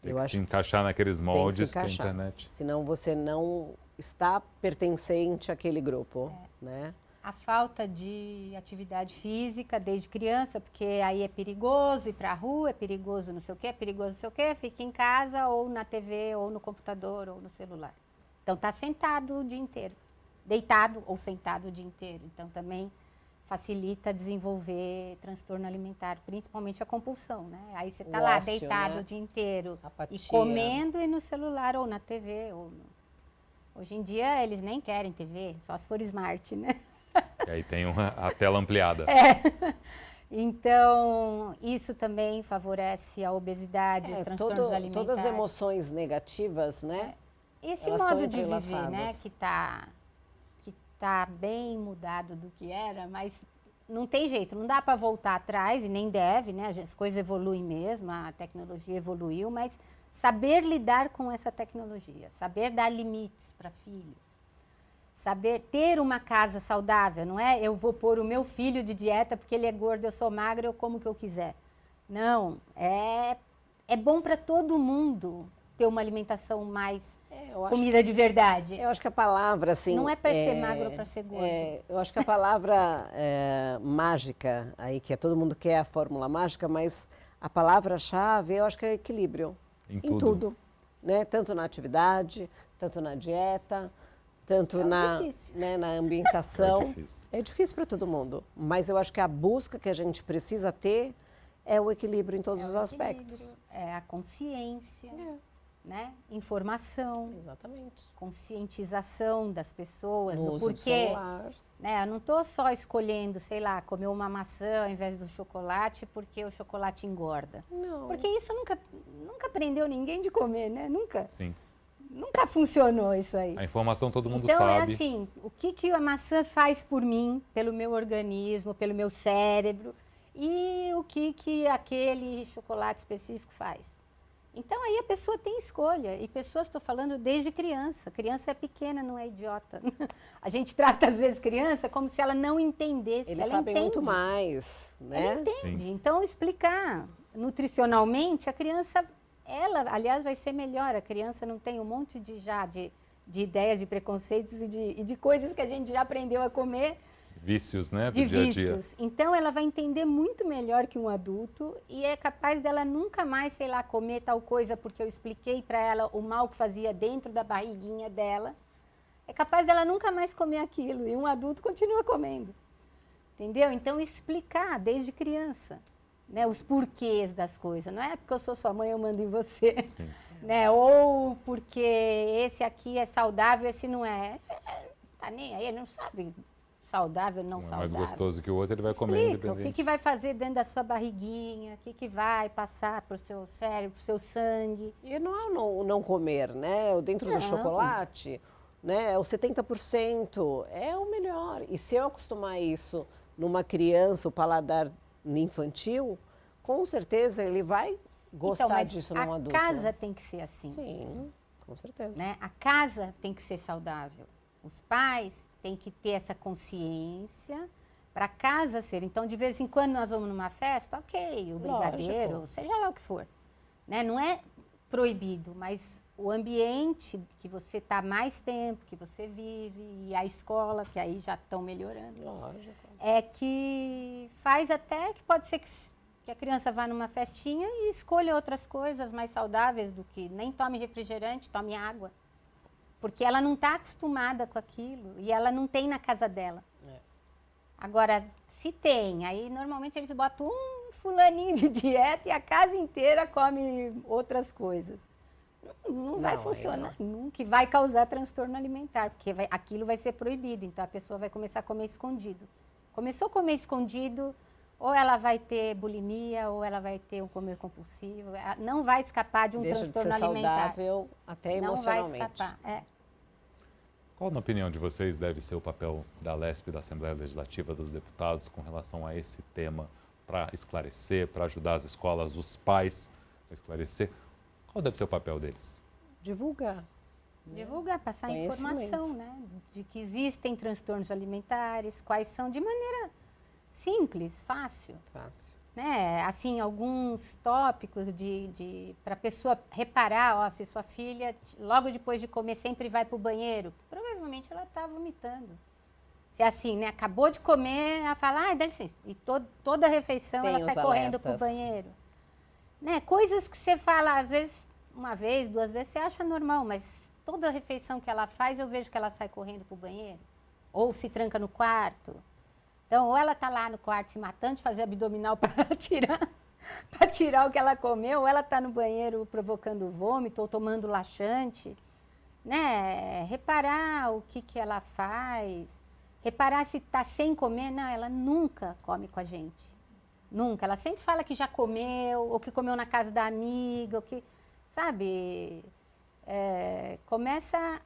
Tem que se encaixar naqueles tem que se moldes que a encaixar. internet... Senão você não está pertencente àquele grupo, né? A falta de atividade física desde criança, porque aí é perigoso ir para a rua, é perigoso não sei o quê, é perigoso não sei o quê, fica em casa ou na TV, ou no computador, ou no celular. Então está sentado o dia inteiro, deitado ou sentado o dia inteiro. Então também facilita desenvolver transtorno alimentar, principalmente a compulsão, né? Aí você está lá ócio, deitado né? o dia inteiro Apatia. e comendo e no celular ou na TV. Hoje em dia eles nem querem TV, só se for smart, né? E aí tem a tela ampliada. Então, isso também favorece a obesidade, os transtornos alimentares. Todas as emoções negativas, né? Esse elas modo estão de viver, né, entrelaçadas. que tá bem mudado do que era, mas não tem jeito, não dá para voltar atrás e nem deve, né? As coisas evoluem mesmo, a tecnologia evoluiu, mas saber lidar com essa tecnologia, saber dar limites para filhos, saber ter uma casa saudável, não é eu vou pôr o meu filho de dieta porque ele é gordo, eu sou magra, eu como o que eu quiser. Não, é bom para todo mundo ter uma alimentação mais comida de verdade. Eu acho que a palavra, assim... Não é para ser magro ou para ser gordo. Eu acho que a palavra mágica, aí que todo mundo quer a fórmula mágica, mas a palavra-chave, eu acho que é equilíbrio. Em tudo. Né? Tanto na atividade, tanto na dieta, tanto na ambientação. É difícil para todo mundo, mas eu acho que a busca que a gente precisa ter é o equilíbrio em todos os aspectos. É a consciência, né? Informação. Exatamente. Conscientização das pessoas No do uso do porquê. celular. Né? Eu não estou só escolhendo, sei lá, comer uma maçã ao invés do chocolate porque o chocolate engorda. Não. Porque isso nunca prendeu ninguém de comer, né? Nunca. Sim. Nunca funcionou isso aí. A informação todo mundo então, sabe. é assim, o que a maçã faz por mim, pelo meu organismo, pelo meu cérebro, e o que aquele chocolate específico faz. Então, aí a pessoa tem escolha. E pessoas, estou falando desde criança. Criança é pequena, não é idiota. A gente trata, às vezes, criança como se ela não entendesse. Eles ela sabem entende. muito mais, né? Ela entende. Sim. Então, explicar nutricionalmente, a criança, ela, aliás, vai ser melhor. A criança não tem um monte de ideias, de preconceitos e de coisas que a gente já aprendeu a comer. Vícios, né, do De dia a dia. vícios. Então, ela vai entender muito melhor que um adulto e é capaz dela nunca mais, sei lá, comer tal coisa porque eu expliquei para ela o mal que fazia dentro da barriguinha dela. É capaz dela nunca mais comer aquilo e um adulto continua comendo. Entendeu? Então, explicar desde criança, né, os porquês das coisas. Não é porque eu sou sua mãe, eu mando em você. Sim. Né? Ou porque esse aqui é saudável, esse não é. Tá nem aí, ele não sabe saudável, não Um é saudável. mais gostoso que o outro, ele vai comer Explica o independente. que vai fazer dentro da sua barriguinha, o que vai passar para o seu cérebro, para o seu sangue. E não é o não comer, né? O dentro do Não. chocolate, né? O 70% é o melhor. E se eu acostumar isso numa criança, o paladar infantil, com certeza ele vai gostar Então, mas disso num adulto. a casa tem que ser assim. Sim, com certeza. Né? A casa tem que ser saudável. Os pais têm que ter essa consciência para a casa ser. Então, de vez em quando nós vamos numa festa, ok, o brigadeiro, Lógico. seja lá o que for. Né? Não é proibido, mas o ambiente que você está mais tempo, que você vive, e a escola, que aí já estão melhorando, Lógico. é que faz até que pode ser que a criança vá numa festinha e escolha outras coisas mais saudáveis do que nem tome refrigerante, tome água. Porque ela não está acostumada com aquilo e ela não tem na casa dela. É. Agora, se tem, aí normalmente eles botam um fulaninho de dieta e a casa inteira come outras coisas. Não vai Não, funcionar nunca, e vai causar transtorno alimentar, porque aquilo vai ser proibido, então a pessoa vai começar a comer escondido. Começou a comer escondido, ou ela vai ter bulimia, ou ela vai ter um comer compulsivo, não vai escapar de um Deixa de transtorno ser alimentar. saudável até Não emocionalmente. vai escapar, Qual, na opinião de vocês, deve ser o papel da LESP, da Assembleia Legislativa dos Deputados, com relação a esse tema, para esclarecer, para ajudar as escolas, os pais a esclarecer? Qual deve ser o papel deles? Divulgar. Divulgar, passar Conhecimento. informação, né? De que existem transtornos alimentares, quais são, de maneira simples, fácil. Fácil. Né? Assim, alguns tópicos para a pessoa reparar, ó, se sua filha, logo depois de comer, sempre vai para o banheiro, provavelmente ela está vomitando. Se é assim, né? Acabou de comer, ela fala, ai, dá licença. E toda refeição Tem ela os sai correndo pro alertas. banheiro. Né? Coisas que você fala, às vezes, uma vez, 2 vezes, você acha normal, mas toda refeição que ela faz, eu vejo que ela sai correndo pro banheiro. Ou se tranca no quarto. Então, ou ela tá lá no quarto se matando de fazer abdominal para tirar o que ela comeu, ou ela tá no banheiro provocando vômito ou tomando laxante, né? Reparar o que ela faz, reparar se tá sem comer. Não, ela nunca come com a gente. Nunca. Ela sempre fala que já comeu, ou que comeu na casa da amiga, ou que, sabe, começa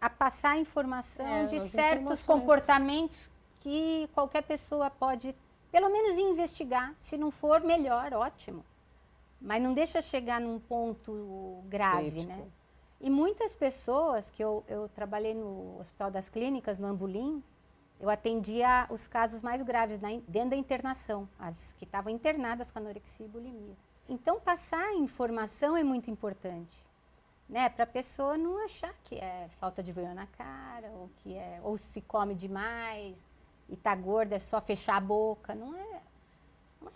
a passar a informação de as certos informações. comportamentos que qualquer pessoa pode, pelo menos, investigar. Se não for, melhor, ótimo. Mas não deixa chegar num ponto grave, Crítico. né? E muitas pessoas, que eu trabalhei no Hospital das Clínicas, no Ambulim, eu atendia os casos mais graves dentro da internação, as que estavam internadas com anorexia e bulimia. Então, passar a informação é muito importante, né? Para a pessoa não achar que é falta de vergonha na cara, ou se come demais e tá gorda, é só fechar a boca. Não é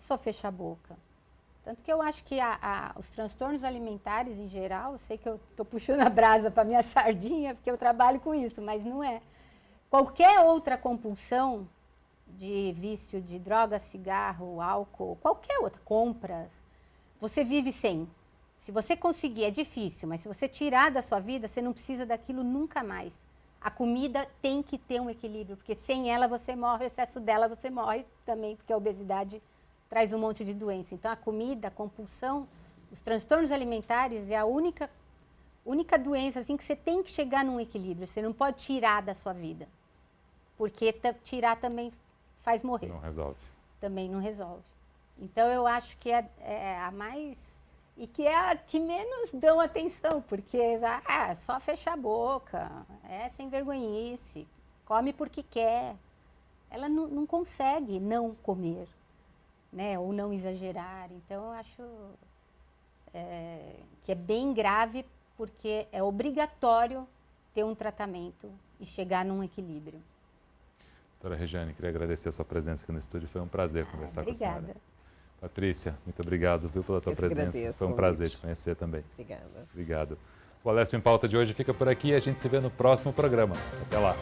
só fechar a boca. Tanto que eu acho que os transtornos alimentares em geral, eu sei que eu estou puxando a brasa para minha sardinha, porque eu trabalho com isso, mas não é. Qualquer outra compulsão de vício de droga, cigarro, álcool, qualquer outra, compras, você vive sem. Se você conseguir, é difícil, mas se você tirar da sua vida, você não precisa daquilo nunca mais. A comida tem que ter um equilíbrio, porque sem ela você morre, o excesso dela você morre também, porque a obesidade traz um monte de doença. Então a comida, a compulsão, os transtornos alimentares é a única doença assim que você tem que chegar num equilíbrio. Você não pode tirar da sua vida, porque tirar também faz morrer. Não resolve. Também não resolve. Então eu acho que é a mais, e que é a que menos dão atenção, porque só fecha a boca, é sem vergonhice, come porque quer. Ela não consegue não comer, né? Ou não exagerar. Então eu acho que é bem grave, porque é obrigatório ter um tratamento e chegar num equilíbrio. Doutora Regiane, queria agradecer a sua presença aqui no estúdio, foi um prazer conversar com a senhora. Obrigada. Patrícia, muito obrigado, pela tua Eu que presença. agradeço Foi um o prazer convite. te conhecer também. Obrigada. Obrigado. O Alesp em Pauta de hoje fica por aqui e a gente se vê no próximo programa. Até lá.